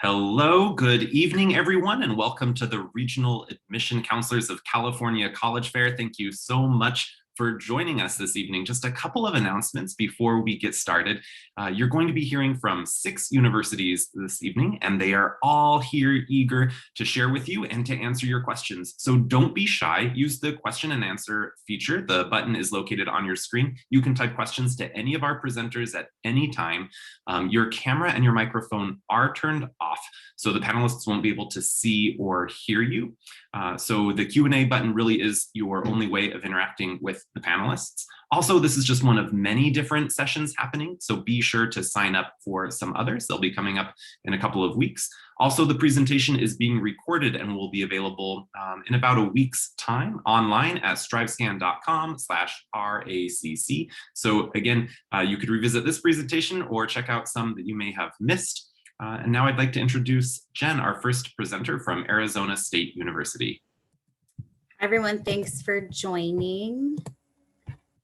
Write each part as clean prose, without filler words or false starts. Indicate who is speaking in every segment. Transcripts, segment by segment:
Speaker 1: Hello, good evening, everyone, and welcome to the Regional Admission Counselors of California College Fair. Thank you so much for joining us this evening. Just a couple of announcements before we get started. You're going to be hearing from 6 universities this evening, and they are all here eager to share with you and to answer your questions. So don't be shy. Use the question and answer feature. The button is located on your screen. You can type questions to any of our presenters at any time. Your camera and your microphone are turned off, so the panelists won't be able to see or hear you. So the Q&A button really is your only way of interacting with the panelists. Also, this is just one of many different sessions happening, so be sure to sign up for some others. They'll be coming up in a couple of weeks. Also, the presentation is being recorded and will be available in about a week's time online at strivescan.com/RACC. So again, you could revisit this presentation or check out some that you may have missed. And now I'd like to introduce Jen, our first presenter from Arizona State University.
Speaker 2: Hi everyone, thanks for joining.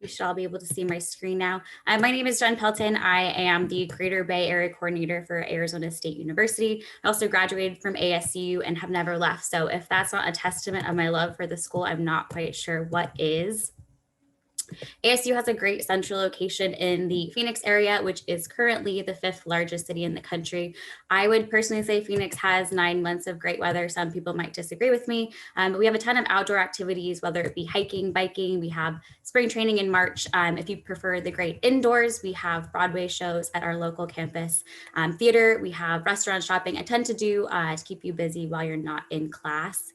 Speaker 2: You should all be able to see my screen now. My name is Jen Pelton. I am the Greater Bay Area Coordinator for Arizona State University. I also graduated from ASU and have never left. So if that's not a testament of my love for the school, I'm not quite sure what is. ASU has a great central location in the Phoenix area, which is currently the 5th largest city in the country. I would personally say Phoenix has 9 months of great weather. Some people might disagree with me, but we have a ton of outdoor activities, whether it be hiking, biking. We have spring training in March. If you prefer the great indoors, we have Broadway shows at our local campus. Theater, we have restaurant shopping, a ton to do to keep you busy while you're not in class.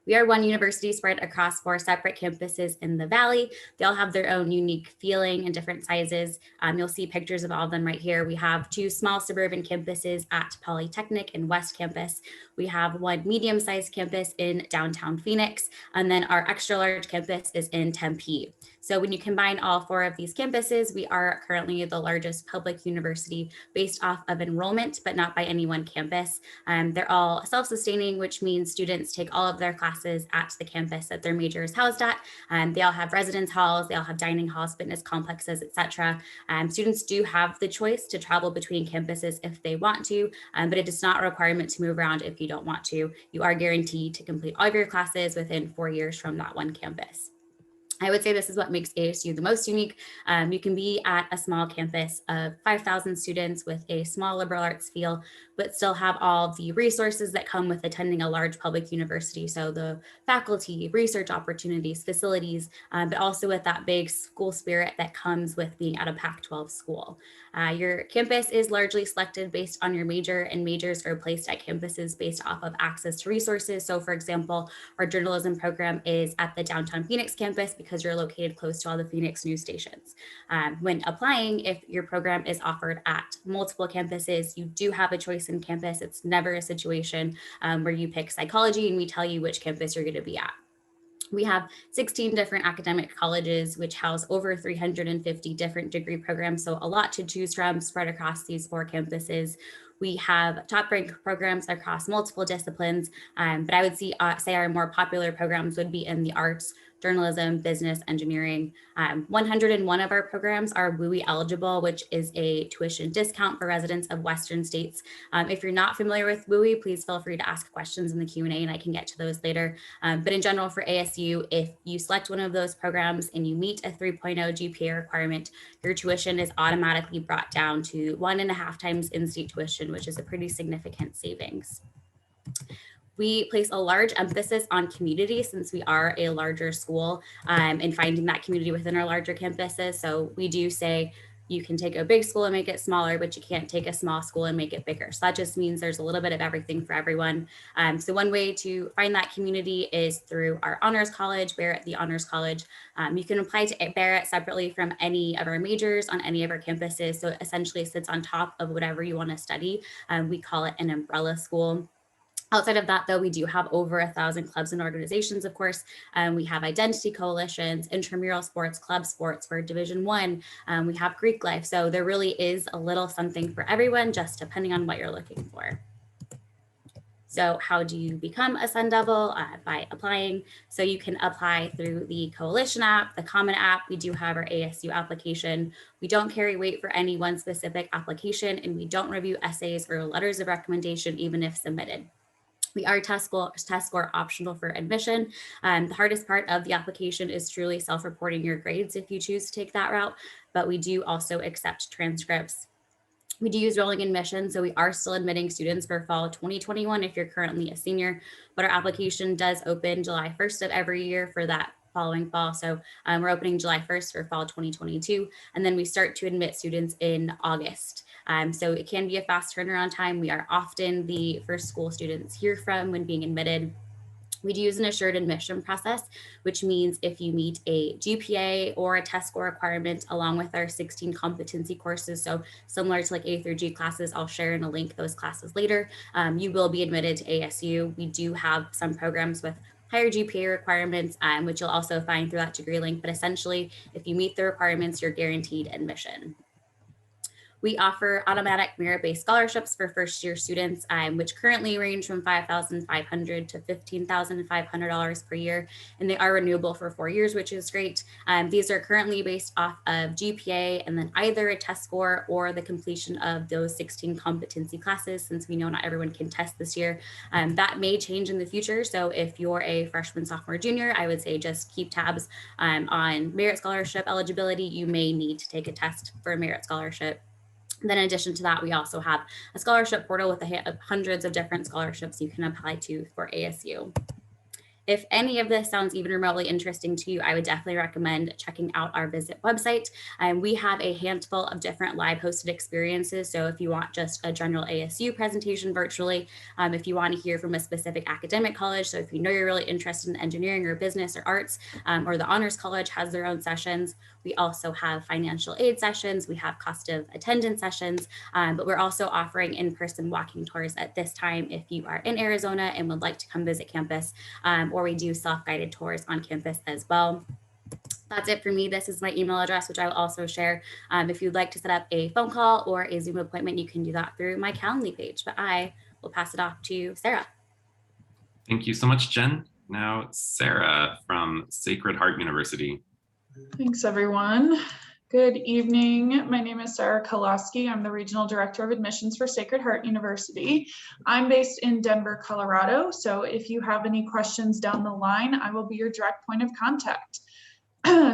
Speaker 2: We are one university spread across 4 separate campuses in the Valley. They all have their own unique feeling and different sizes. You'll see pictures of all of them right here. We have 2 small suburban campuses at Polytechnic and West Campus. We have 1 medium-sized campus in downtown Phoenix, and then our extra large campus is in Tempe. So when you combine all 4 of these campuses, we are currently the largest public university based off of enrollment, but not by any one campus. They're all self-sustaining, which means students take all of their classes at the campus that their major is housed at. They all have residence halls, they all have dining halls, fitness complexes, etc. Students do have the choice to travel between campuses if they want to, but it is not a requirement to move around if you don't want to. You are guaranteed to complete all of your classes within 4 years from that one campus. I would say this is what makes ASU the most unique. You can be at a small campus of 5,000 students with a small liberal arts feel, but still have all the resources that come with attending a large public university. So the faculty, research opportunities, facilities, but also with that big school spirit that comes with being at a Pac-12 school. Your campus is largely selected based on your major, and majors are placed at campuses based off of access to resources. So for example, our journalism program is at the downtown Phoenix campus because you're located close to all the Phoenix news stations. When applying, if your program is offered at multiple campuses, you do have a choice in campus. It's never a situation where you pick psychology and we tell you which campus you're going to be at. We have 16 different academic colleges, which house over 350 different degree programs. So a lot to choose from spread across these 4 campuses. We have top ranked programs across multiple disciplines, but I would say our more popular programs would be in the arts, journalism, business, engineering. 101 of our programs are WUI eligible, which is a tuition discount for residents of Western states. If you're not familiar with WUI, please feel free to ask questions in the Q&A and I can get to those later. But in general for ASU, if you select one of those programs and you meet a 3.0 GPA requirement, your tuition is automatically brought down to 1.5 times in-state tuition, which is a pretty significant savings. We place a large emphasis on community since we are a larger school and finding that community within our larger campuses. So we do say you can take a big school and make it smaller, but you can't take a small school and make it bigger. So that just means there's a little bit of everything for everyone. So one way to find that community is through our Honors College, Barrett the Honors College. You can apply to Barrett separately from any of our majors on any of our campuses. So it essentially sits on top of whatever you want to study. We call it an umbrella school. Outside of that, though, we do have over 1,000 clubs and organizations, of course. We have identity coalitions, intramural sports, club sports for Division I. We have Greek life. So there really is a little something for everyone, just depending on what you're looking for. So how do you become a Sun Devil? By applying. So you can apply through the Coalition app, the Common app. We do have our ASU application. We don't carry weight for any one specific application, and we don't review essays or letters of recommendation, even if submitted. We are test score optional for admission. The hardest part of the application is truly self-reporting your grades if you choose to take that route, but we do also accept transcripts. We do use rolling admission, so we are still admitting students for fall 2021 if you're currently a senior, but our application does open July 1st of every year for that following fall. So we're opening July 1st for fall 2022, and then we start to admit students in August. So it can be a fast turnaround time. We are often the first school students hear from when being admitted. We do use an assured admission process, which means if you meet a GPA or a test score requirement along with our 16 competency courses, so similar to like A through G classes, I'll share in a link those classes later, you will be admitted to ASU. We do have some programs with higher GPA requirements, which you'll also find through that degree link, but essentially, if you meet the requirements, you're guaranteed admission. We offer automatic merit-based scholarships for first-year students, which currently range from $5,500 to $15,500 per year, and they are renewable for 4 years, which is great. These are currently based off of GPA and then either a test score or the completion of those 16 competency classes, since we know not everyone can test this year. That may change in the future, so if you're a freshman, sophomore, junior, I would say just keep tabs on merit scholarship eligibility. You may need to take a test for a merit scholarship. Then in addition to that, we also have a scholarship portal with hundreds of different scholarships you can apply to for ASU. If any of this sounds even remotely interesting to you, I would definitely recommend checking out our visit website. We have a handful of different live hosted experiences. So if you want just a general ASU presentation virtually, if you want to hear from a specific academic college, so if you know you're really interested in engineering or business or arts, or the honors college has their own sessions. We also have financial aid sessions. We have cost of attendance sessions, but we're also offering in-person walking tours at this time if you are in Arizona and would like to come visit campus, or we do self-guided tours on campus as well. That's it for me. This is my email address, which I will also share. If you'd like to set up a phone call or a Zoom appointment, you can do that through my Calendly page, but I will pass it off to Sarah.
Speaker 1: Thank you so much, Jen. Now, Sarah from Sacred Heart University.
Speaker 3: Thanks, everyone. Good evening. My name is Sarah Koloski. I'm the Regional Director of Admissions for Sacred Heart University. I'm based in Denver, Colorado. So if you have any questions down the line, I will be your direct point of contact.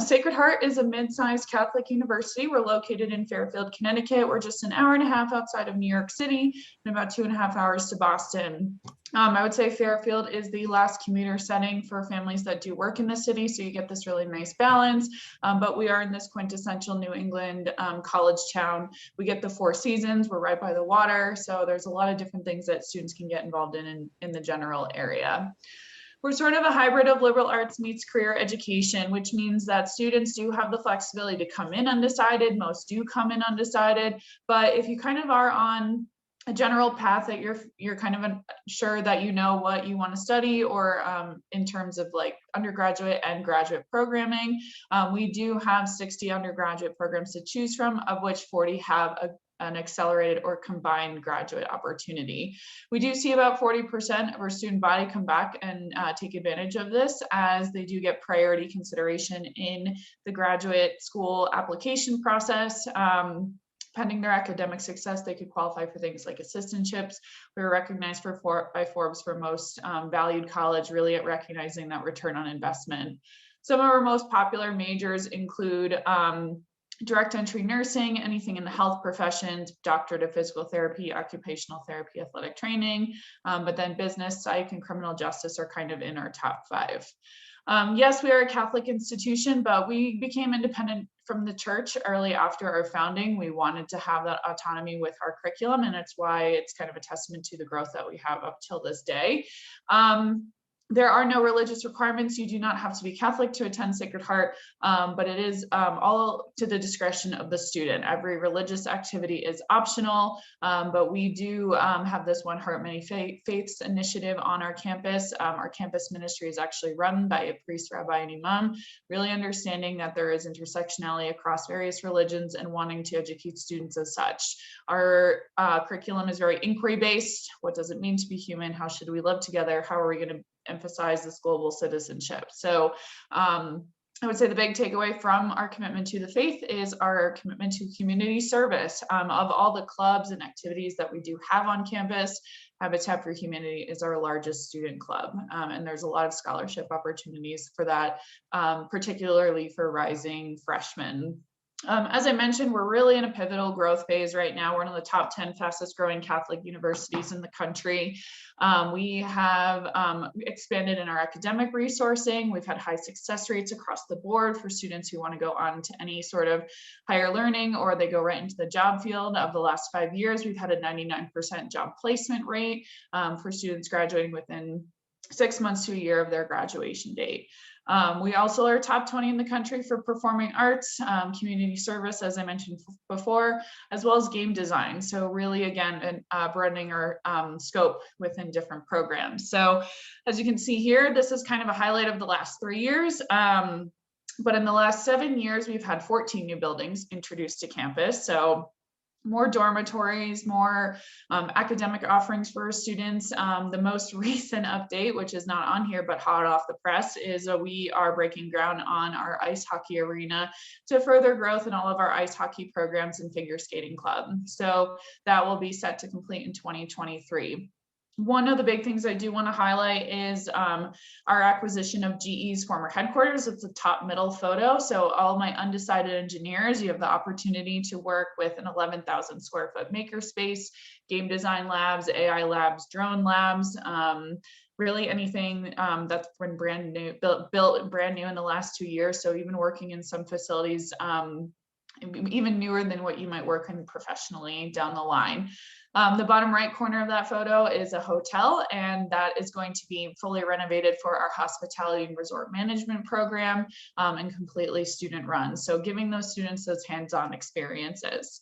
Speaker 3: Sacred Heart is a mid-sized Catholic university. We're located in Fairfield, Connecticut. We're just an hour and a half outside of New York City and about 2.5 hours to Boston. I would say Fairfield is the last commuter setting for families that do work in the city, so you get this really nice balance, but we are in this quintessential New England college town. We get the 4 seasons, we're right by the water, so there's a lot of different things that students can get involved in the general area. We're sort of a hybrid of liberal arts meets career education, which means that students do have the flexibility to come in undecided. Most do come in undecided, but if you kind of are on a general path that you're kind of sure that you know what you want to study, or in terms of like undergraduate and graduate programming, we do have 60 undergraduate programs to choose from, of which 40 have an accelerated or combined graduate opportunity. We do see about 40% of our student body come back and take advantage of this, as they do get priority consideration in the graduate school application process. Pending their academic success, they could qualify for things like assistantships. We were recognized by Forbes for most valued college, really at recognizing that return on investment. Some of our most popular majors include direct entry nursing, anything in the health professions, doctorate of physical therapy, occupational therapy, athletic training, but then business, psych, and criminal justice are kind of in our top 5. Yes, we are a Catholic institution, but we became independent from the church early after our founding. We wanted to have that autonomy with our curriculum, and it's why it's kind of a testament to the growth that we have up till this day. There are no religious requirements. You do not have to be Catholic to attend Sacred Heart, but it is all to the discretion of the student. Every religious activity is optional, but we do have this One Heart, Many Faiths initiative on our campus. Our campus ministry is actually run by a priest, rabbi, and imam, really understanding that there is intersectionality across various religions and wanting to educate students as such. Our curriculum is very inquiry-based. What does it mean to be human? How should we live together? How are we going to emphasize this global citizenship? So I would say the big takeaway from our commitment to the faith is our commitment to community service. Of all the clubs and activities that we do have on campus, Habitat for Humanity is our largest student club. And there's a lot of scholarship opportunities for that, particularly for rising freshmen. As I mentioned, we're really in a pivotal growth phase right now. We're one of the top 10 fastest growing Catholic universities in the country. We have expanded in our academic resourcing. We've had high success rates across the board for students who want to go on to any sort of higher learning, or they go right into the job field. Of the last 5 years, we've had a 99% job placement rate for students graduating within 6 months to a year of their graduation date. We also are top 20 in the country for performing arts, community service, as I mentioned before, as well as game design. So really, again, broadening our scope within different programs. So as you can see here, this is kind of a highlight of the last 3 years. But in the last 7 years, we've had 14 new buildings introduced to campus. So more dormitories, more academic offerings for our students. The most recent update, which is not on here, but hot off the press, is we are breaking ground on our ice hockey arena to further growth in all of our ice hockey programs and figure skating club. So that will be set to complete in 2023. One of the big things I do want to highlight is our acquisition of GE's former headquarters. It's a top middle photo. So all my undecided engineers, you have the opportunity to work with an 11,000 square foot makerspace, game design labs, AI labs, drone labs, really anything that's been brand new, built brand new in the last 2 years. So even working in some facilities, even newer than what you might work in professionally down the line. The bottom right corner of that photo is a hotel, and that is going to be fully renovated for our hospitality and resort management program and completely student run. So giving those students those hands-on experiences.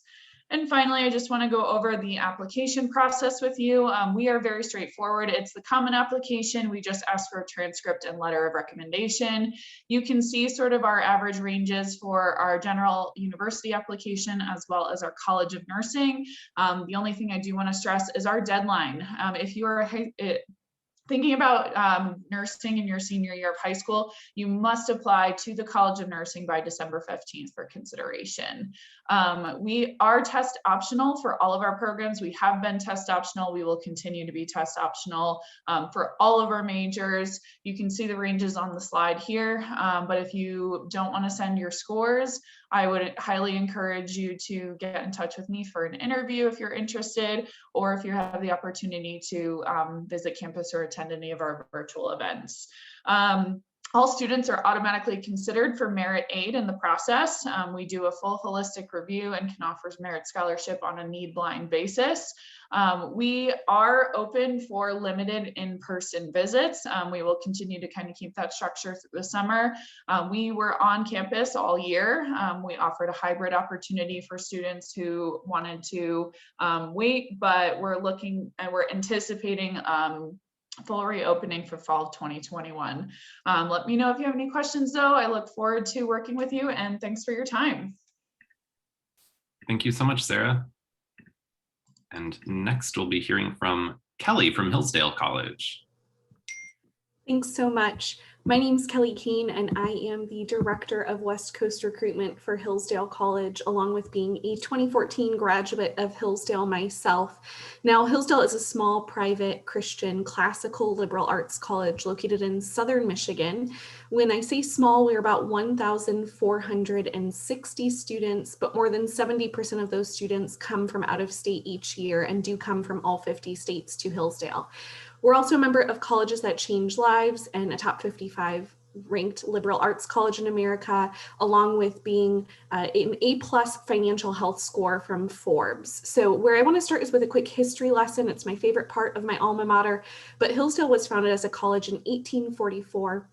Speaker 3: And finally, I just want to go over the application process with you. We are very straightforward. It's the common application. We just ask for a transcript and letter of recommendation. You can see sort of our average ranges for our general university application as well as our College of Nursing. The only thing I do want to stress is our deadline. If you are thinking about nursing in your senior year of high school, you must apply to the College of Nursing by December 15th for consideration. We are test optional for all of our programs. We have been test optional. We will continue to be test optional for all of our majors. You can see the ranges on the slide here, but if you don't want to send your scores, I would highly encourage you to get in touch with me for an interview if you're interested, or if you have the opportunity to visit campus or attend any of our virtual events. All students are automatically considered for merit aid in the process. We do a full holistic review and can offer merit scholarship on a need blind basis. We are open for limited in-person visits. We will continue to kind of keep that structure through the summer. We were on campus all year. We offered a hybrid opportunity for students who wanted to wait, but we're anticipating full reopening for fall of 2021. Let me know if you have any questions though. I look forward to working with you, and thanks for your time.
Speaker 1: Thank you so much, Sarah. And next we'll be hearing from Kelly from Hillsdale College.
Speaker 4: Thanks so much. My name is Kelly Keane, and I am the Director of West Coast Recruitment for Hillsdale College, along with being a 2014 graduate of Hillsdale myself. Now, Hillsdale is a small, private, Christian, classical liberal arts college located in southern Michigan. When I say small, we're about 1,460 students, but more than 70% of those students come from out of state each year and do come from all 50 states to Hillsdale. We're also a member of Colleges That Change Lives and a top 55 ranked liberal arts college in America, along with being an A+ financial health score from Forbes. So where I want to start is with a quick history lesson. It's my favorite part of my alma mater, but Hillsdale was founded as a college in 1844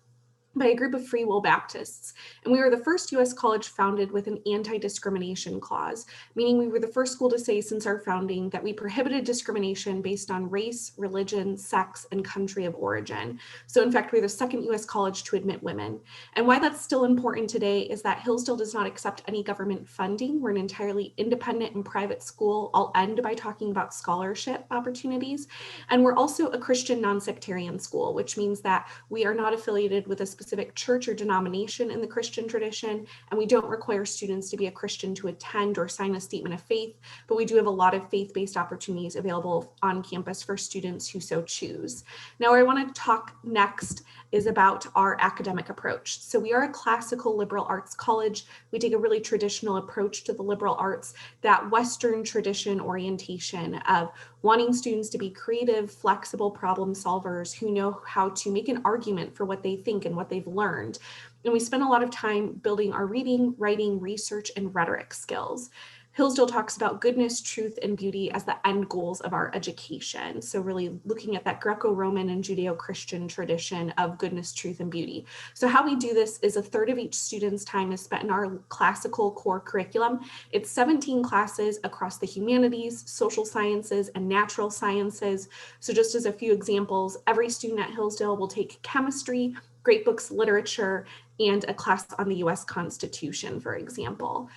Speaker 4: by a group of Free Will Baptists. And we were the first U.S. college founded with an anti-discrimination clause, meaning we were the first school to say since our founding that we prohibited discrimination based on race, religion, sex, and country of origin. So in fact, we're the second U.S. college to admit women. And why that's still important today is that Hillsdale does not accept any government funding. We're an entirely independent and private school. I'll end by talking about scholarship opportunities. And we're also a Christian non-sectarian school, which means that we are not affiliated with a specific church or denomination in the Christian tradition, and we don't require students to be a Christian to attend or sign a statement of faith, but we do have a lot of faith-based opportunities available on campus for students who so choose. Now, where I want to talk next is about our academic approach. So we are a classical liberal arts college. We take a really traditional approach to the liberal arts, that Western tradition orientation of wanting students to be creative, flexible problem solvers who know how to make an argument for what they think and what they've learned. And we spend a lot of time building our reading, writing, research, and rhetoric skills. Hillsdale talks about goodness, truth, and beauty as the end goals of our education. So really looking at that Greco-Roman and Judeo-Christian tradition of goodness, truth, and beauty. So how we do this is a third of each student's time is spent in our classical core curriculum. It's 17 classes across the humanities, social sciences, and natural sciences. So just as a few examples, every student at Hillsdale will take chemistry, great books, literature, and a class on the US Constitution, for example.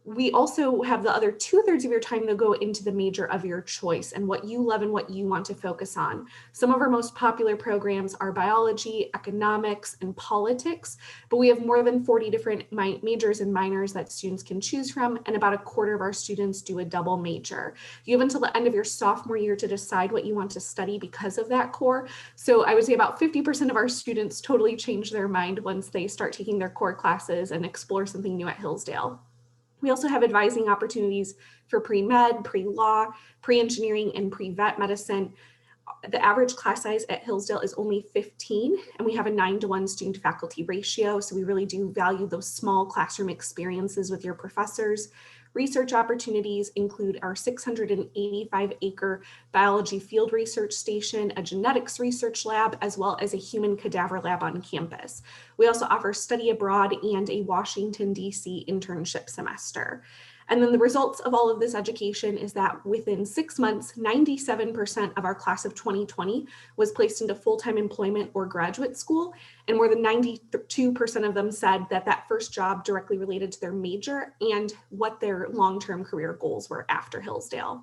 Speaker 4: We also have the other 2/3 of your time to go into the major of your choice and what you love and what you want to focus on. Some of our most popular programs are biology, economics, and politics, but we have more than 40 different majors and minors that students can choose from, and about a quarter of our students do a double major. You have until the end of your sophomore year to decide what you want to study because of that core. So I would say about 50% of our students totally change their mind once they start taking their core classes and explore something new at Hillsdale. We also have advising opportunities for pre-med, pre-law, pre-engineering, and pre-vet medicine. The average class size at Hillsdale is only 15, and we have a 9-to-1 student faculty ratio. So we really do value those small classroom experiences with your professors. Research opportunities include our 685-acre biology field research station, a genetics research lab, as well as a human cadaver lab on campus. We also offer study abroad and a Washington, D.C. internship semester. And then the results of all of this education is that within 6 months, 97% of our class of 2020 was placed into full-time employment or graduate school. And more than 92% of them said that that first job directly related to their major and what their long-term career goals were after Hillsdale.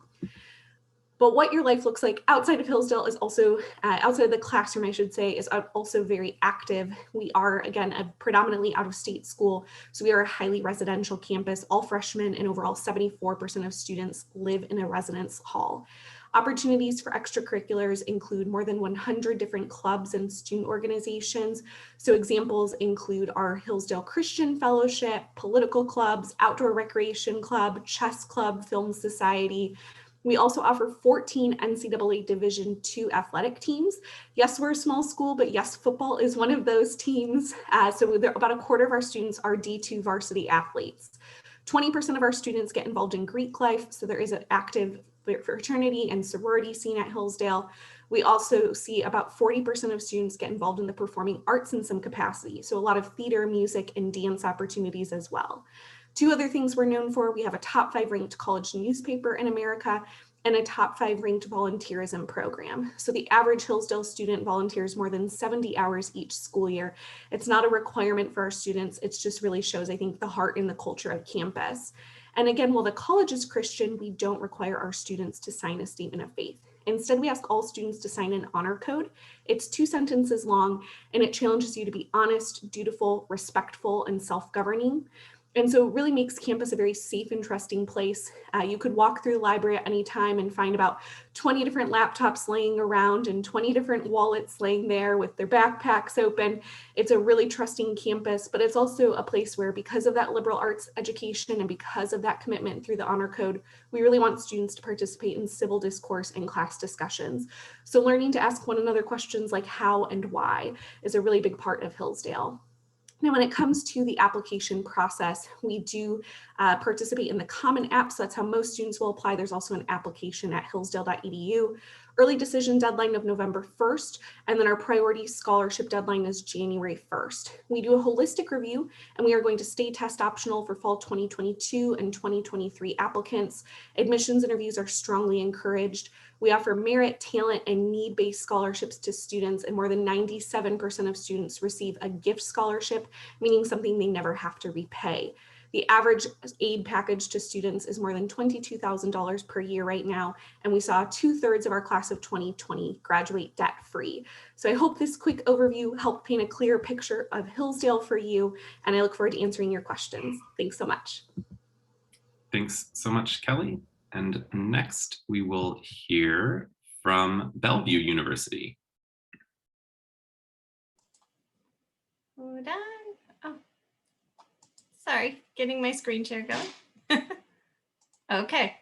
Speaker 4: But what your life looks like outside of Hillsdale is also, outside of the classroom, I should say, is also very active. We are, again, a predominantly out-of-state school, so we are a highly residential campus. All freshmen and overall 74% of students live in a residence hall. Opportunities for extracurriculars include more than 100 different clubs and student organizations. So examples include our Hillsdale Christian Fellowship, political clubs, outdoor recreation club, chess club, film society. We also offer 14 NCAA Division II athletic teams. Yes, we're a small school, but yes, football is one of those teams. So about a quarter of our students are D2 varsity athletes. 20% of our students get involved in Greek life, so there is an active fraternity and sorority scene at Hillsdale. We also see about 40% of students get involved in the performing arts in some capacity, so a lot of theater, music, and dance opportunities as well. 2 other things we're known for: we have a top 5 ranked college newspaper in America and a top 5 ranked volunteerism program. So the average Hillsdale student volunteers more than 70 hours each school year. It's not a requirement for our students. It just really shows, I think, the heart and the culture of campus. And again, while the college is Christian, we don't require our students to sign a statement of faith. Instead, we ask all students to sign an honor code. It's 2 sentences long, and it challenges you to be honest, dutiful, respectful, and self-governing. And so it really makes campus a very safe and trusting place. You could walk through the library at any time and find about 20 different laptops laying around and 20 different wallets laying there with their backpacks open. It's a really trusting campus, but it's also a place where, because of that liberal arts education and because of that commitment through the honor code, we really want students to participate in civil discourse and class discussions. So learning to ask one another questions like how and why is a really big part of Hillsdale. Now, when it comes to the application process, we do participate in the Common App, so that's how most students will apply. There's also an application at hillsdale.edu. Early decision deadline of November 1st, and then our priority scholarship deadline is January 1st. We do a holistic review, and we are going to stay test optional for fall 2022 and 2023 applicants. Admissions interviews are strongly encouraged. We offer merit, talent, and need-based scholarships to students, and more than 97% of students receive a gift scholarship, meaning something they never have to repay. The average aid package to students is more than $22,000 per year right now, and we saw 2/3 of our class of 2020 graduate debt-free. So I hope this quick overview helped paint a clear picture of Hillsdale for you, and I look forward to answering your questions. Thanks so much.
Speaker 1: Thanks so much, Kelly. And next, we will hear from Bellevue University.
Speaker 5: Hold on. Oh, sorry, getting my screen share going. Okay.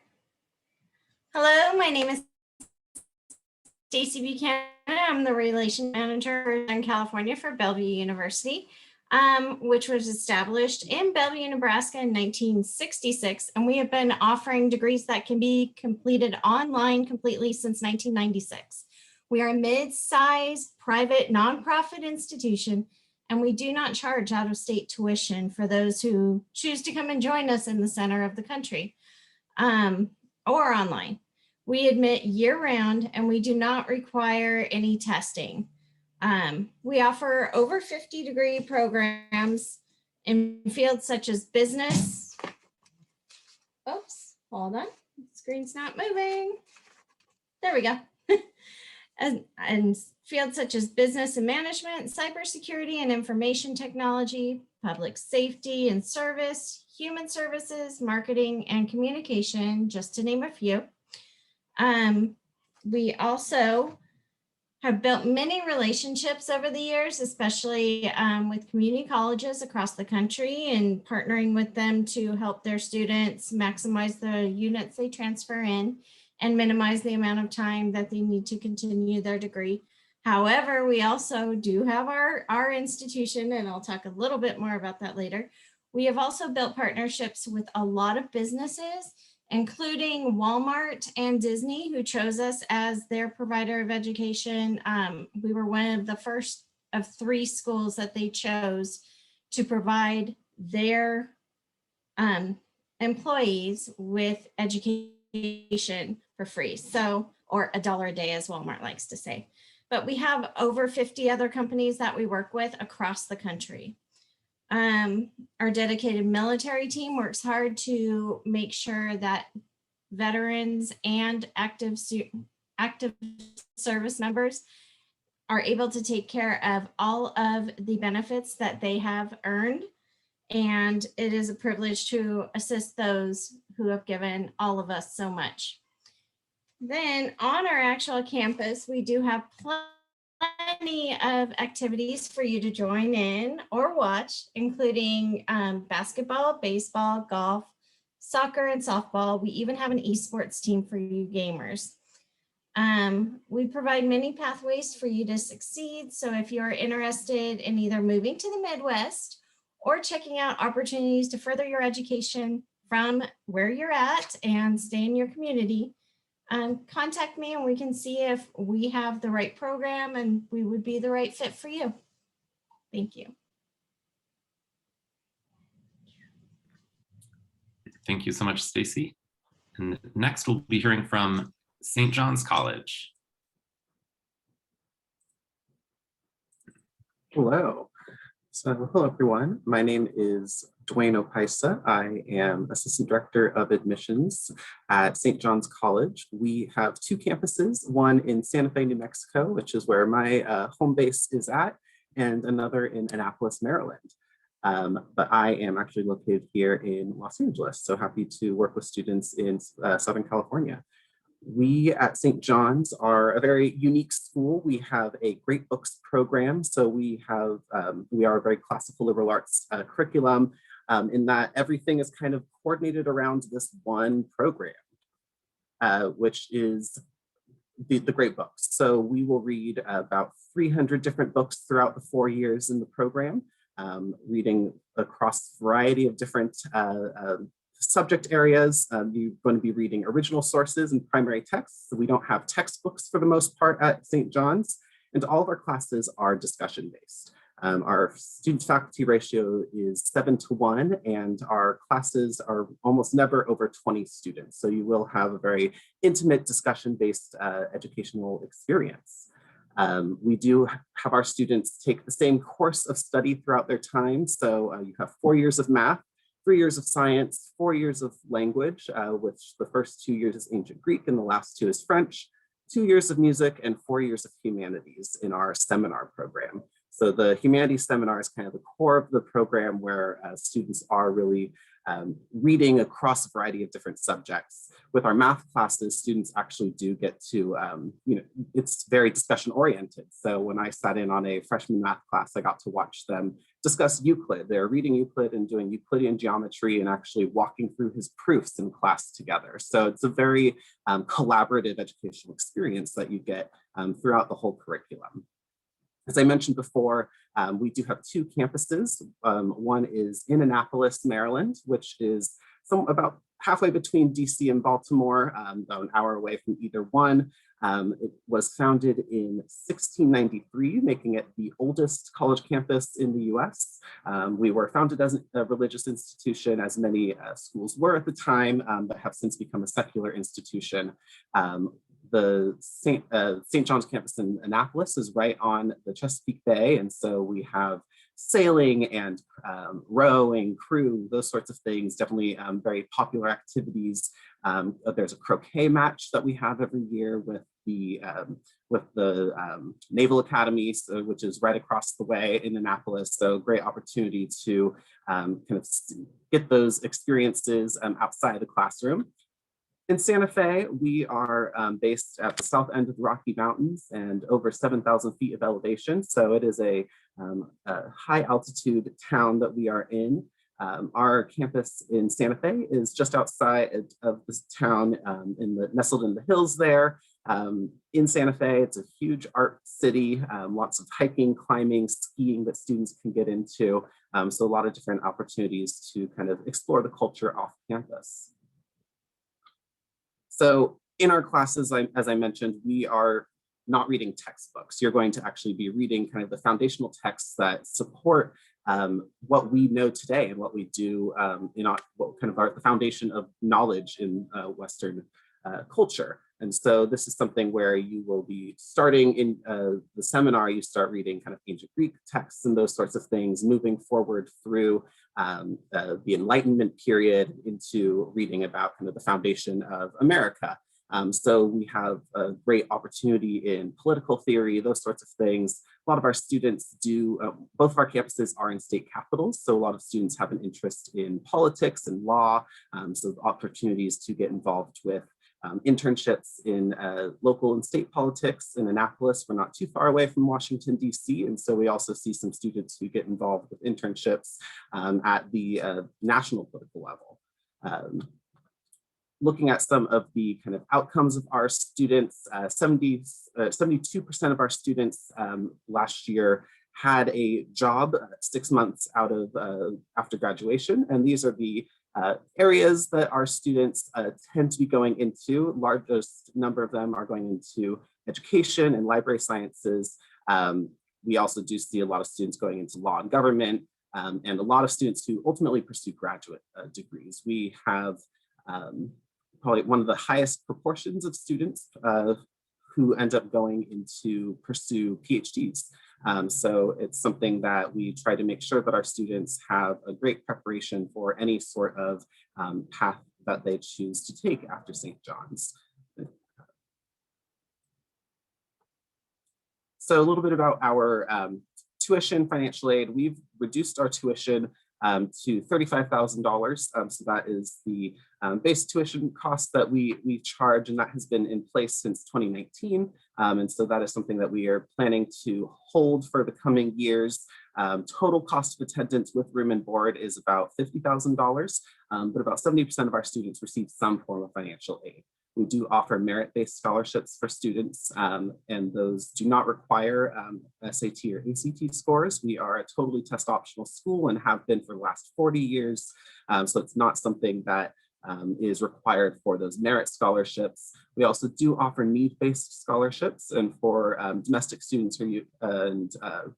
Speaker 5: Hello, my name is Stacy Buchanan. I'm the Relations Manager in California for Bellevue University, which was established in Bellevue, Nebraska in 1966. And we have been offering degrees that can be completed online completely since 1996. We are a mid-sized private nonprofit institution, and we do not charge out-of-state tuition for those who choose to come and join us in the center of the country or online. We admit year-round, and we do not require any testing. We offer over 50 degree programs in fields such as business. Oops, hold on, the screen's not moving. There we go. and fields such as business and management, cybersecurity and information technology, public safety and service, human services, marketing and communication, just to name a few. We also have built many relationships over the years, especially with community colleges across the country, and partnering with them to help their students maximize the units they transfer in and minimize the amount of time that they need to continue their degree. However, we also do have our institution, and I'll talk a little bit more about that later. We have also built partnerships with a lot of businesses, including Walmart and Disney, who chose us as their provider of education. We were one of the first of 3 schools that they chose to provide their employees with education for free. So, or $1 a day, as Walmart likes to say. But we have over 50 other companies that we work with across the country. Our dedicated military team works hard to make sure that veterans and active service members are able to take care of all of the benefits that they have earned. And it is a privilege to assist those who have given all of us so much. Then on our actual campus, we do have plenty of activities for you to join in or watch, including basketball, baseball, golf, soccer, and softball. We even have an esports team for you gamers. We provide many pathways for you to succeed. So if you're interested in either moving to the Midwest or checking out opportunities to further your education from where you're at and stay in your community, contact me and we can see if we have the right program and we would be the right fit for you. Thank you.
Speaker 1: Thank you so much, Stacy. And next we'll be hearing from St. John's College.
Speaker 6: Hello. So hello, everyone. My name is Dwayne Opaisa. I am Assistant Director of Admissions at St. John's College. We have 2 campuses, one in Santa Fe, New Mexico, which is where my home base is at, and another in Annapolis, Maryland. But I am actually located here in Los Angeles, so happy to work with students in Southern California. We at St. John's are a very unique school. We have a great books program. So we are a very classical liberal arts curriculum in that everything is kind of coordinated around this one program, which is the great books. So we will read about 300 different books throughout the 4 years in the program. reading across a variety of different subject areas. You're going to be reading original sources and primary texts. So we don't have textbooks for the most part at St. John's, and all of our classes are discussion-based. Our student-faculty ratio is 7:1, and our classes are almost never over 20 students. So you will have a very intimate discussion-based educational experience. We do have our students take the same course of study throughout their time. So you have 4 years of math, 3 years of science, 4 years of language, which the first 2 years is ancient Greek and the last 2 is French, 2 years of music, and 4 years of humanities in our seminar program. So the humanities seminar is kind of the core of the program, where students are really reading across a variety of different subjects. With our math classes, students actually do get to, it's very discussion oriented. So when I sat in on a freshman math class, I got to watch them discuss Euclid. They're reading Euclid and doing Euclidean geometry and actually walking through his proofs in class together. So it's a very collaborative educational experience that you get throughout the whole curriculum. As I mentioned before, we do have 2 campuses. One is in Annapolis, Maryland, which is about halfway between DC and Baltimore, about an hour away from either one. It was founded in 1693, making it the oldest college campus in the US. We were founded as a religious institution, as many schools were at the time, but have since become a secular institution. The St. John's campus in Annapolis is right on the Chesapeake Bay, and so we have sailing and rowing, crew, those sorts of things, definitely very popular activities. There's a croquet match that we have every year with the Naval Academy, which is right across the way in Annapolis. So great opportunity to kind of get those experiences outside the classroom. In Santa Fe, we are based at the south end of the Rocky Mountains and over 7,000 feet of elevation. So it is a high altitude town that we are in. Our campus in Santa Fe is just outside of this town, nestled in the hills there. In Santa Fe, it's a huge art city, lots of hiking, climbing, skiing that students can get into. So a lot of different opportunities to kind of explore the culture off campus. So in our classes, as I mentioned, we are not reading textbooks. You're going to actually be reading kind of the foundational texts that support what we know today and what we do the foundation of knowledge in Western culture. And so this is something where you will be starting in the seminar, you start reading kind of ancient Greek texts and those sorts of things, moving forward through the Enlightenment period into reading about kind of the foundation of America. So we have a great opportunity in political theory, those sorts of things. A lot of our students do, both of our campuses are in state capitals, so a lot of students have an interest in politics and law, so opportunities to get involved with internships in local and state politics. In Annapolis, we're not too far away from Washington, DC, and so we also see some students who get involved with internships at the national political level. Looking at some of the kind of outcomes of our students, 72% of our students last year had a job 6 months out of after graduation, and these are the areas that our students tend to be going into. Largest number of them are going into education and library sciences. We also do see a lot of students going into law and government, and a lot of students who ultimately pursue graduate degrees. We have probably one of the highest proportions of students who end up going into pursue PhDs. So it's something that we try to make sure that our students have a great preparation for any sort of path that they choose to take after St. John's. So a little bit about our tuition, financial aid. We've reduced our tuition to $35,000. So that is the base tuition cost that we charge, and that has been in place since 2019. And so that is something that we are planning to hold for the coming years. Total cost of attendance with room and board is about $50,000, but about 70% of our students receive some form of financial aid. We do offer merit-based scholarships for students, and those do not require SAT or ACT scores. We are a totally test optional school and have been for the last 40 years. So it's not something that is required for those merit scholarships. We also do offer need-based scholarships, and for domestic students and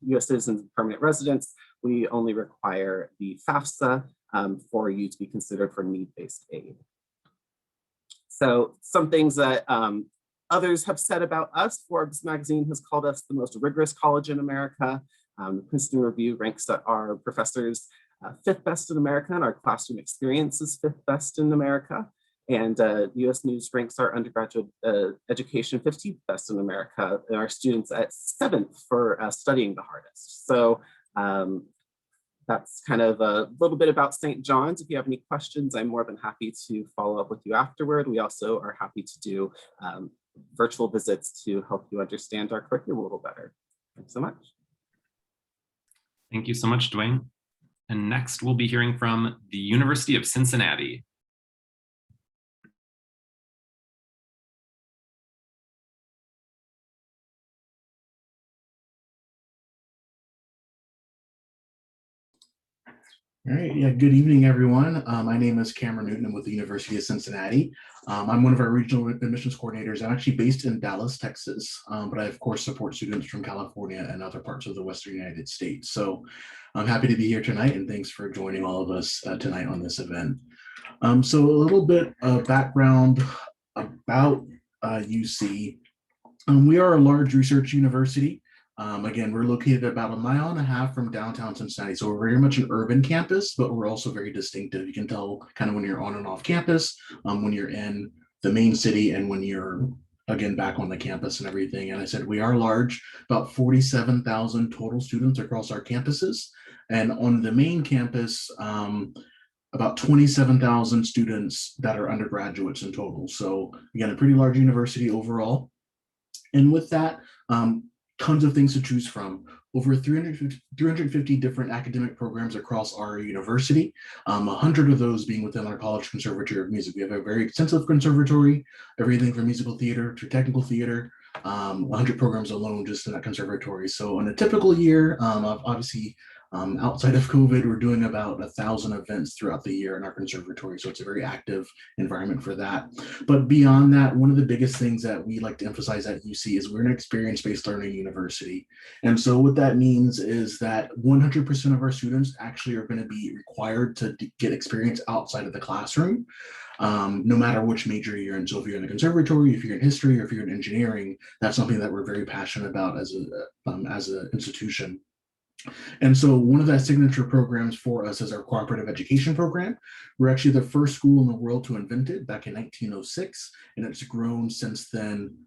Speaker 6: U.S. citizens and permanent residents, we only require the FAFSA for you to be considered for need-based aid. So some things that others have said about us: Forbes magazine has called us the most rigorous college in America. The Princeton Review ranks our professors 5th best in America, and our classroom experience is 5th best in America. And US News ranks our undergraduate education 15th best in America, and our students at 7th for studying the hardest. So that's kind of a little bit about St. John's. If you have any questions, I'm more than happy to follow up with you afterward. We also are happy to do virtual visits to help you understand our curriculum a little better. Thanks so much.
Speaker 1: Thank you so much, Dwayne. And next, we'll be hearing from the University of Cincinnati.
Speaker 7: All right, yeah, good evening, everyone. My name is Cameron Newton. I'm with the University of Cincinnati. I'm one of our regional admissions coordinators. I'm actually based in Dallas, Texas, but I, of course, support students from California and other parts of the Western United States. So I'm happy to be here tonight, and thanks for joining all of us tonight on this event. So a little bit of background about UC. We are a large research university. Again, we're located about 1.5 miles from downtown Cincinnati. So we're very much an urban campus, but we're also very distinctive. You can tell kind of when you're on and off campus, when you're in the main city, and when you're, again, back on the campus and everything. And I said, we are large, about 47,000 total students across our campuses. And on the main campus, about 27,000 students that are undergraduates in total. So again, a pretty large university overall. And with that, tons of things to choose from. Over 350 different academic programs across our university, 100 of those being within our College Conservatory of Music. We have a very extensive conservatory, everything from musical theater to technical theater, 100 programs alone just in that conservatory. So in a typical year, obviously, outside of COVID, we're doing about 1,000 events throughout the year in our conservatory. So it's a very active environment for that. But beyond that, one of the biggest things that we like to emphasize at UC is we're an experience-based learning university. And so what that means is that 100% of our students actually are going to be required to get experience outside of the classroom, no matter which major you're in. So if you're in the conservatory, if you're in history, or if you're in engineering, that's something that we're very passionate about as an institution. And so one of the signature programs for us is our cooperative education program. We're actually the first school in the world to invent it back in 1906, and it's grown since then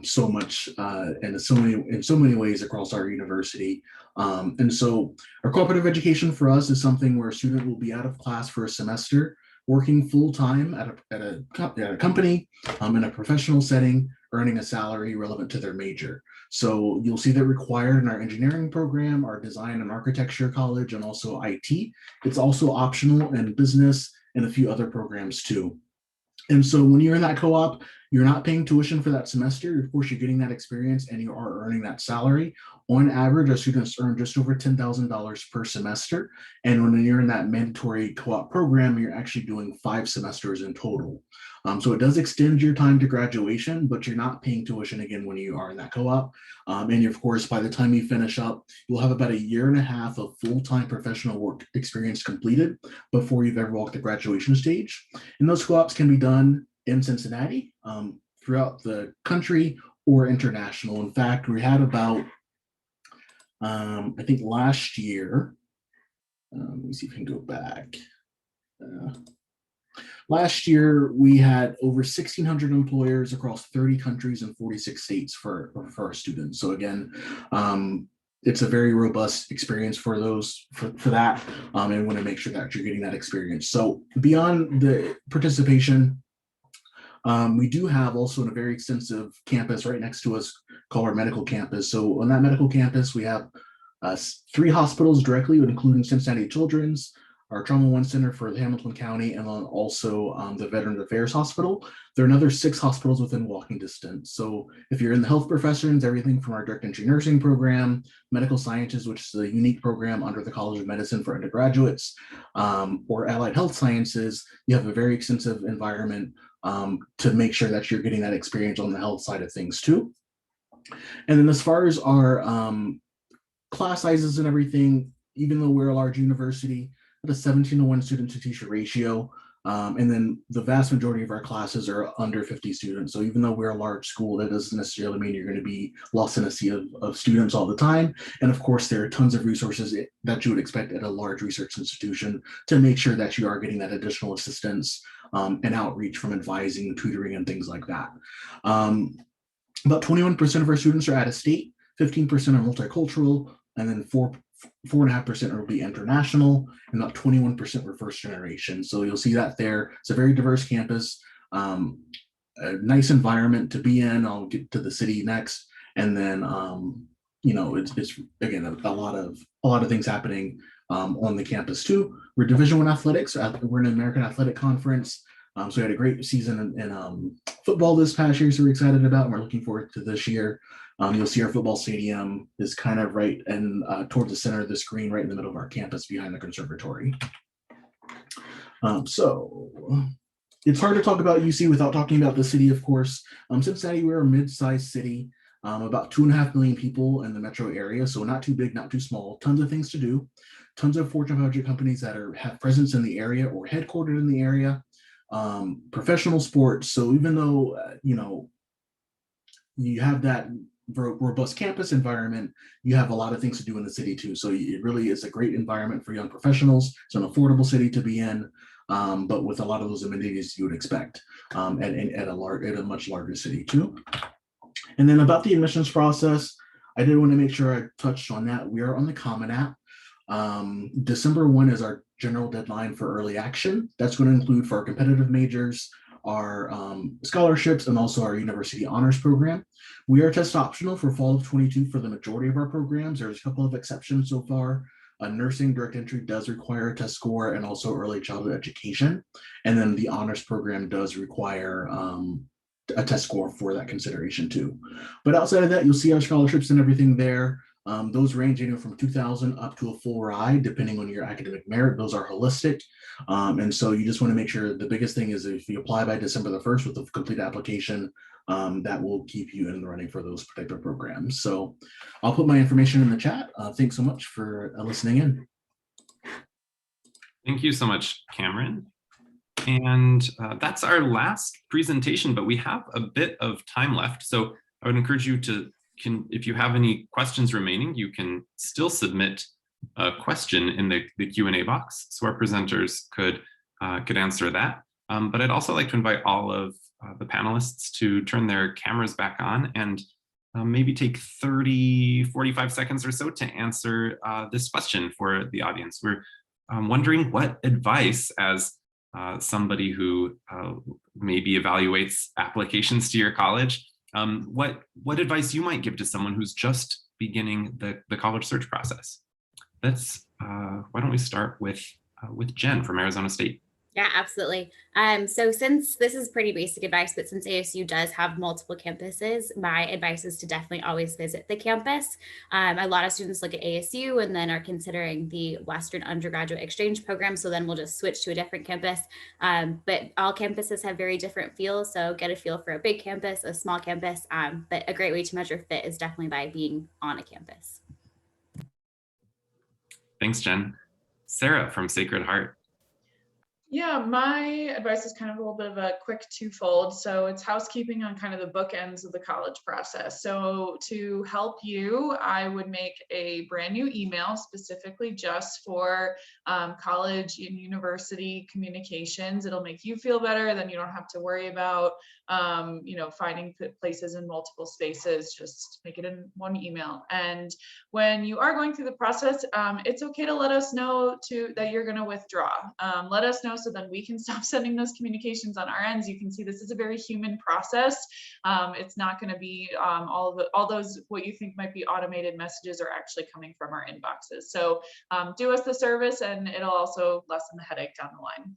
Speaker 7: so much and in so many ways across our university. And so our cooperative education for us is something where a student will be out of class for a semester, working full-time at a company in a professional setting, earning a salary relevant to their major. So you'll see that required in our engineering program, our design and architecture college, and also IT. It's also optional in business and a few other programs too. And so when you're in that co-op, you're not paying tuition for that semester. Of course, you're getting that experience and you are earning that salary. On average, our students earn just over $10,000 per semester. And when you're in that mandatory co-op program, you're actually doing 5 semesters in total. So it does extend your time to graduation, but you're not paying tuition again when you are in that co-op. And of course, by the time you finish up, you'll have about 1.5 years of full-time professional work experience completed before you've ever walked the graduation stage. And those co-ops can be done in Cincinnati, throughout the country, or international. In fact, we had about, I think last year, let me see if I can go back. Last year, we had over 1,600 employers across 30 countries and 46 states for our students. So again, it's a very robust experience for that, and want to make sure that you're getting that experience. So beyond the participation, we do have also a very extensive campus right next to us called our medical campus. So on that medical campus, we have 3 hospitals directly, including Cincinnati Children's, our Trauma One Center for the Hamilton County, and then also the Veterans Affairs Hospital. There are another 6 hospitals within walking distance. So if you're in the health professions, everything from our direct entry nursing program, medical sciences, which is a unique program under the College of Medicine for undergraduates, or allied health sciences, you have a very extensive environment to make sure that you're getting that experience on the health side of things too. And then as far as our class sizes and everything, even though we're a large university, at a 17-to-1 student to teacher ratio, and then the vast majority of our classes are under 50 students. So even though we're a large school, that doesn't necessarily mean you're going to be lost in a sea of students all the time. And of course, there are tons of resources that you would expect at a large research institution to make sure that you are getting that additional assistance and outreach from advising, tutoring, and things like that. About 21% of our students are out of state, 15% are multicultural, and then 4.5% will be international, and about 21% were first generation. So you'll see that there. It's a very diverse campus, a nice environment to be in. I'll get to the city next, and then it's again a lot of things happening on the campus too. We're Division I athletics. We're an American Athletic Conference. So we had a great season in football this past year, so we're excited about, and we're looking forward to this year. You'll see our football stadium is kind of right and towards the center of the screen, right in the middle of our campus behind the conservatory. So it's hard to talk about UC without talking about the city, of course. Cincinnati, we're a mid-sized city, about 2.5 million people in the metro area, so not too big, not too small. Tons of things to do. Tons of Fortune 500 companies that have presence in the area or headquartered in the area. Professional sports. So even though you have that robust campus environment, you have a lot of things to do in the city too. So it really is a great environment for young professionals. It's an affordable city to be in, but with a lot of those amenities you would expect at a much larger city too. And then about the admissions process, I did want to make sure I touched on that. We are on the Common App. December 1 is our general deadline for early action. That's going to include for our competitive majors, our scholarships, and also our university honors program. We are test optional for fall of 22 for the majority of our programs. There's a couple of exceptions so far. Nursing direct entry does require a test score, and also early childhood education. And then the honors program does require a test score for that consideration too. But outside of that, you'll see our scholarships and everything there. Those range anywhere from $2,000 up to a full ride, depending on your academic merit. Those are holistic. And so you just want to make sure the biggest thing is if you apply by December the 1st with a complete application, that will keep you in the running for those type of programs. So I'll put my information in the chat. Thanks so much for listening in.
Speaker 1: Thank you so much, Cameron. And that's our last presentation, but we have a bit of time left. So I would encourage you to, if you have any questions remaining, you can still submit a question in the Q&A box, so our presenters could answer that. But I'd also like to invite all of the panelists to turn their cameras back on and maybe take 30-45 seconds or so to answer this question for the audience. We're wondering what advice, as somebody who maybe evaluates applications to your college, what advice you might give to someone who's just beginning the college search process. That's why don't we start with Jen from Arizona State.
Speaker 2: Yeah, absolutely. So since this is pretty basic advice, but since ASU does have multiple campuses, my advice is to definitely always visit the campus. A lot of students look at ASU and then are considering the Western undergraduate exchange program. So then we'll just switch to a different campus. But all campuses have very different feels. So get a feel for a big campus, a small campus. But a great way to measure fit is definitely by being on a campus.
Speaker 1: Thanks, Jen. Sarah from Sacred Heart.
Speaker 3: Yeah, my advice is kind of a little bit of a quick twofold. So it's housekeeping on kind of the bookends of the college process. So to help you, I would make a brand new email specifically just for college and university communications. It'll make you feel better. Then you don't have to worry about, finding places in multiple spaces. Just make it in one email. And when you are going through the process, it's okay to let us know that you're going to withdraw. Let us know so then we can stop sending those communications on our ends. You can see this is a very human process. It's not going to be all those what you think might be automated messages are actually coming from our inboxes. So do us the service, and it'll also lessen the headache down the line.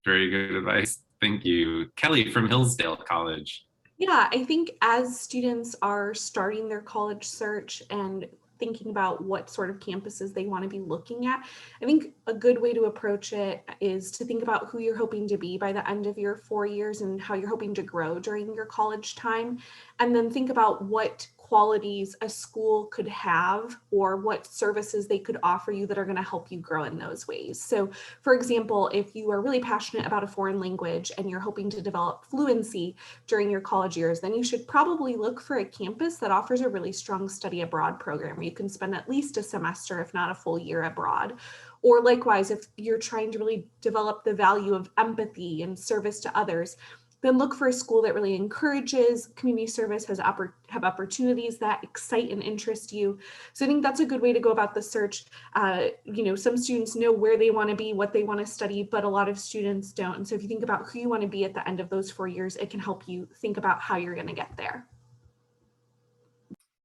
Speaker 1: Very good advice. Thank you. Kelly from Hillsdale College.
Speaker 4: Yeah, I think as students are starting their college search and thinking about what sort of campuses they want to be looking at, I think a good way to approach it is to think about who you're hoping to be by the end of your 4 years and how you're hoping to grow during your college time. And then think about what qualities a school could have or what services they could offer you that are going to help you grow in those ways. So for example, if you are really passionate about a foreign language and you're hoping to develop fluency during your college years, then you should probably look for a campus that offers a really strong study abroad program where you can spend at least a semester, if not a full year abroad. Or likewise, if you're trying to really develop the value of empathy and service to others, then look for a school that really encourages community service, have opportunities that excite and interest you. So I think that's a good way to go about the search. Some students know where they want to be, what they want to study, but a lot of students don't. And so if you think about who you want to be at the end of those 4 years, it can help you think about how you're going to get there.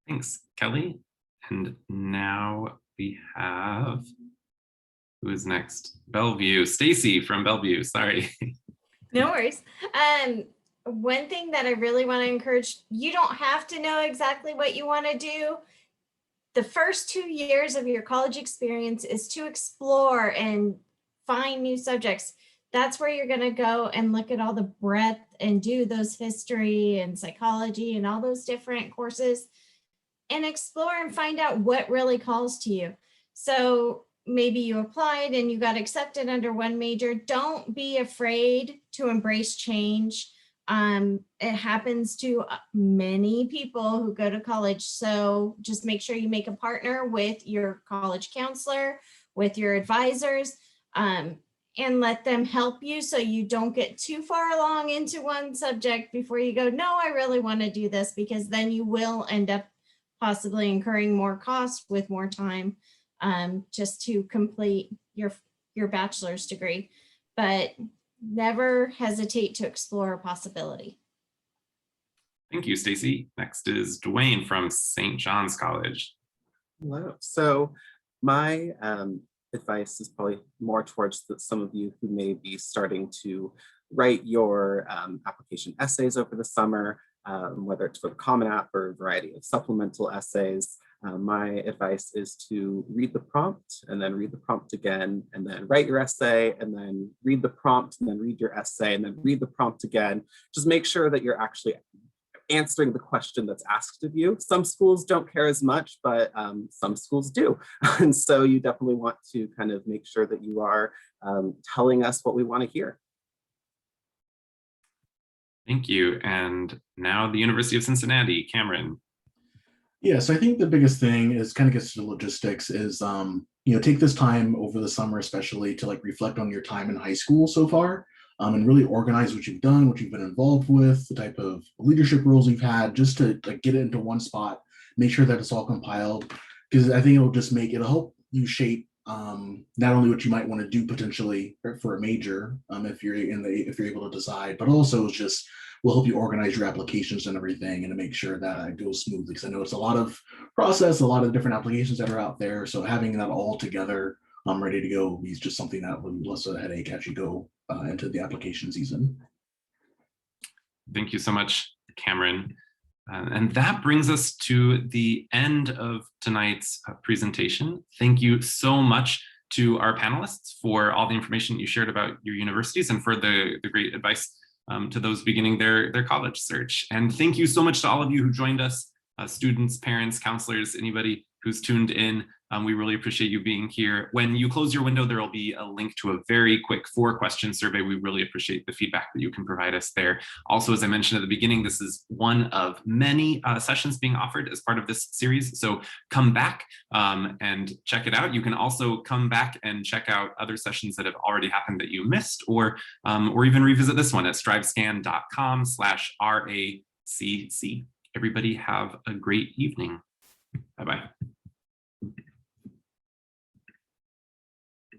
Speaker 1: Thanks, Kelly. And now we have, who is next? Bellevue. Stacy from Bellevue, sorry.
Speaker 5: No worries. One thing that I really want to encourage, you don't have to know exactly what you want to do. The first 2 years of your college experience is to explore and find new subjects. That's where you're going to go and look at all the breadth and do those history and psychology and all those different courses and explore and find out what really calls to you. So maybe you applied and you got accepted under one major. Don't be afraid to embrace change. It happens to many people who go to college. So just make sure you make a partner with your college counselor, with your advisors, and let them help you so you don't get too far along into one subject before you go, no, I really want to do this, because then you will end up possibly incurring more costs with more time just to complete your bachelor's degree. But never hesitate to explore a possibility.
Speaker 1: Thank you, Stacy. Next is Dwayne from St. John's College.
Speaker 6: Hello. So my advice is probably more towards some of you who may be starting to write your application essays over the summer, whether it's for the Common App or a variety of supplemental essays. My advice is to read the prompt and then read the prompt again, and then write your essay, and then read the prompt and then read your essay, and then read the prompt again. Just make sure that you're actually answering the question that's asked of you. Some schools don't care as much, but some schools do. And so you definitely want to kind of make sure that you are telling us what we want to hear.
Speaker 1: Thank you. And now the University of Cincinnati, Cameron.
Speaker 7: Yeah, so I think the biggest thing is kind of gets to the logistics is, take this time over the summer, especially to reflect on your time in high school so far, and really organize what you've done, what you've been involved with, the type of leadership roles you've had, just to get it into one spot, make sure that it's all compiled, because I think it'll help you shape not only what you might want to do potentially for a major, if you're able to decide, but also just will help you organize your applications and everything, and to make sure that it goes smoothly. Because I know it's a lot of process, a lot of different applications that are out there. So having that all together, ready to go, is just something that will less of a headache as you go into the application season.
Speaker 1: Thank you so much, Cameron. And that brings us to the end of tonight's presentation. Thank you so much to our panelists for all the information you shared about your universities and for the great advice to those beginning their college search. And thank you so much to all of you who joined us, students, parents, counselors, anybody who's tuned in. We really appreciate you being here. When you close your window, there will be a link to a very quick 4-question survey. We really appreciate the feedback that you can provide us there. Also, as I mentioned at the beginning, this is one of many sessions being offered as part of this series. So come back and check it out. You can also come back and check out other sessions that have already happened that you missed, or even revisit this one at strivescan.com/RACC. Everybody have a great evening. Bye-bye.